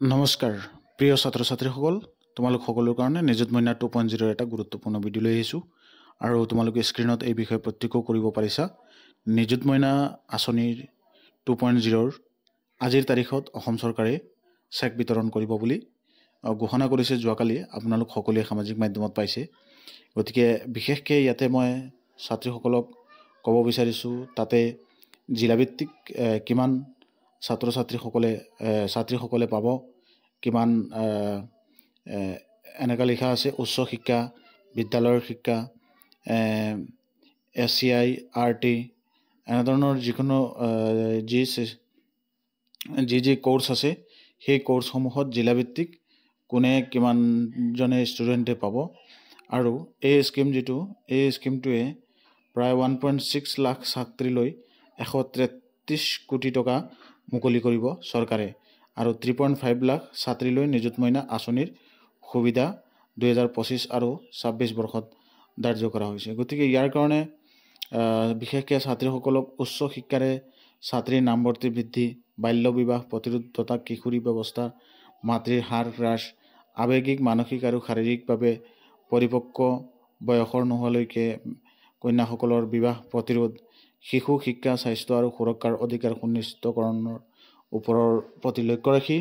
নমস্কাৰ প্ৰিয় ছাত্ৰ ছাত্ৰীসকল, তোমালোক সকলৰ কাৰণে নিযুত মইনা 2.0 এটা গুৰুত্বপূৰ্ণ ভিডিঅ' লৈ আহিছোঁ আৰু তোমালোকে স্ক্ৰীনত এই বিষয়ে প্ৰত্যক্ষ কৰিব পাৰিছা। নিযুত মইনা আঁচনিৰ 2.0 আজিৰ তাৰিখত অসম চৰকাৰে চেক বিতৰণ কৰিব বুলি ঘোষণা কৰিছে। যোৱাকালি আপোনালোক সকলোৱে সামাজিক মাধ্যমত পাইছে। গতিকে বিশেষকৈ ইয়াতে মই ছাত্ৰীসকলক ক'ব বিচাৰিছোঁ, তাতে জিলাভিত্তিক কিমান ছাত্ৰীসকলে পাব, কিমান এনেকুৱা লিখা আছে উচ্চ শিক্ষা, বিদ্যালয়ৰ শিক্ষা, SCI, RT এনেধৰণৰ যিকোনো যি কোৰ্চ আছে সেই কোৰ্চসমূহত জিলাভিত্তিক কোনে কিমানজনে ষ্টুডেণ্টে পাব। আৰু এই স্কিমটোৱে প্ৰায় 1.6 লাখ ছাত্ৰীলৈ 133 কোটি টকা মুকলি কৰিব চৰকাৰে আৰু 3.5 লাখ ছাত্ৰীলৈ নিযুত মইনা আঁচনিৰ সুবিধা 2025 আৰু 26 বৰ্ষত ধাৰ্য কৰা হৈছে। গতিকে ইয়াৰ কাৰণে বিশেষকৈ ছাত্ৰীসকলক উচ্চ শিক্ষাৰে ছাত্ৰীৰ নামভৰ্তি বৃদ্ধি, বাল্য বিবাহ প্ৰতিৰোধ তথা কিশোৰী ব্যৱস্থা, মাতৃৰ হাৰ হ্ৰাস, আৱেগিক, মানসিক আৰু শাৰীৰিকভাৱে পৰিপক্ক বয়সৰ নোহোৱালৈকে কন্যাসকলৰ বিবাহ প্ৰতিৰোধ, শিশু শিক্ষা, স্বাস্থ্য আৰু সুৰক্ষাৰ অধিকাৰ সুনিশ্চিতকৰণৰ ওপৰৰ প্ৰতি লক্ষ্য ৰাখি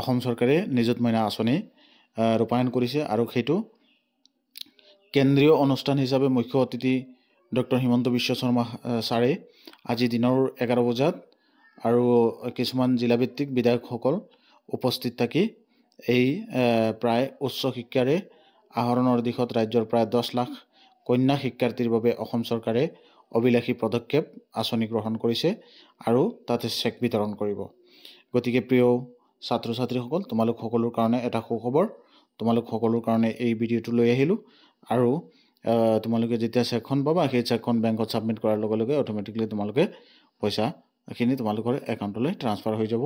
অসম চৰকাৰে নিযুত মইনা আঁচনি ৰূপায়ণ কৰিছে। আৰু সেইটো কেন্দ্ৰীয় অনুষ্ঠান হিচাপে মুখ্য অতিথি ডক্টৰ হিমন্ত বিশ্ব শৰ্মা ছাৰে আজি দিনৰ 11 বজাত আৰু কিছুমান জিলাভিত্তিক বিধায়কসকল উপস্থিত থাকি এই প্ৰায় উচ্চ শিক্ষাৰে আহৰণৰ দিশত ৰাজ্যৰ প্ৰায় 10 লাখ কন্যা শিক্ষাৰ্থীৰ বাবে অসম চৰকাৰে অভিলাষী পদক্ষেপ আঁচনি গ্ৰহণ কৰিছে আৰু তাতে চেক বিতৰণ কৰিব। গতিকে প্ৰিয় ছাত্ৰ ছাত্ৰীসকল, তোমালোক সকলোৰ কাৰণে এটা সুখবৰ, তোমালোক সকলোৰ কাৰণে এই ভিডিঅ'টো লৈ আহিলোঁ। আৰু তোমালোকে যেতিয়া চেকখন পাবা, সেই চেকখন বেংকত ছাবমিট কৰাৰ লগে লগে অট'মেটিকলি তোমালোকে পইচাখিনি তোমালোকৰ একাউণ্টলৈ ট্ৰান্সফাৰ হৈ যাব।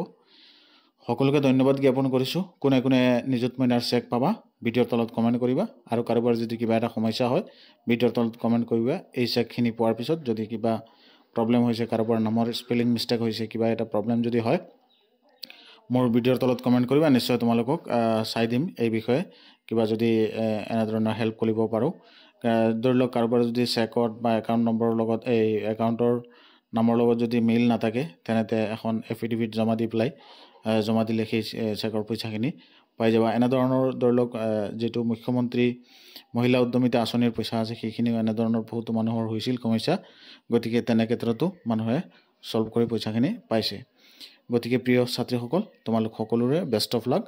সকলোকে ধন্যবাদ জ্ঞাপন কৰিছোঁ। কোনে কোনে নিযুত মইনাৰ চেক পাবা ভিডিঅ'ৰ তলত কমেণ্ট কৰিবা, আৰু কাৰোবাৰ যদি কিবা এটা সমস্যা হয় ভিডিঅ'ৰ তলত কমেণ্ট কৰিবা। এই চেকখিনি পোৱাৰ পিছত যদি কিবা প্ৰব্লেম হৈছে, কাৰোবাৰ নামৰ স্পেলিং মিষ্টেক হৈছে, কিবা এটা প্ৰব্লেম যদি হয়, মোৰ ভিডিঅ'ৰ তলত কমেণ্ট কৰিবা, নিশ্চয় তোমালোকক চাই দিম। এই বিষয়ে কিবা যদি এনেধৰণৰ হেল্প কৰিব পাৰোঁ। ধৰি লওক কাৰোবাৰ যদি চেকত বা একাউণ্ট নম্বৰৰ লগত এই একাউণ্টৰ নামৰ লগত যদি মিল নাথাকে, তেনেতে এখন এফিডেভিট জমা দিলে সেই চেকৰ পইচাখিনি পাই যাবা। এনেধৰণৰ ধৰি লওক যিটো মুখ্যমন্ত্ৰী মহিলা উদ্যমিতা আঁচনিৰ পইচা আছে, সেইখিনিও এনেধৰণৰ বহুতো মানুহৰ হৈছিল সমস্যা। গতিকে তেনে ক্ষেত্ৰতো মানুহে ছল্ভ কৰি পইচাখিনি পাইছে। গতিকে প্ৰিয় ছাত্ৰীসকল, তোমালোক সকলোৰে বেষ্ট অফ লাক।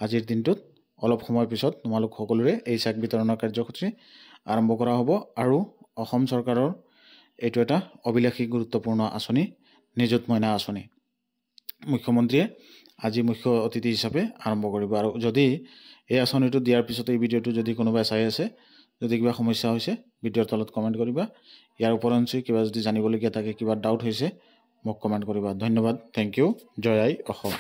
আজিৰ দিনটোত অলপ সময় পিছত তোমালোক সকলোৰে এই চেক বিতৰণৰ কাৰ্যসূচী আৰম্ভ কৰা হ'ব। আৰু অসম চৰকাৰৰ এইটো এটা অভিলাষী গুৰুত্বপূৰ্ণ আঁচনি, নিযুত মইনা আঁচনি। মুখ্যমন্ত্ৰীয়ে আজি মুখ্য অতিথি হিচাপে আৰম্ভ কৰিব। আৰু যদি এই আঁচনিটো দিয়াৰ পিছত এই ভিডিঅ'টো যদি কোনোবাই চাই আছে, যদি কিবা সমস্যা হৈছে ভিডিঅ'ৰ তলত কমেণ্ট কৰিবা। ইয়াৰ ওপৰঞ্চি কিবা যদি জানিবলগীয়া থাকে, কিবা ডাউট হৈছে, মোক কমেণ্ট কৰিবা। ধন্যবাদ, থেংক ইউ। জয় আই অসম।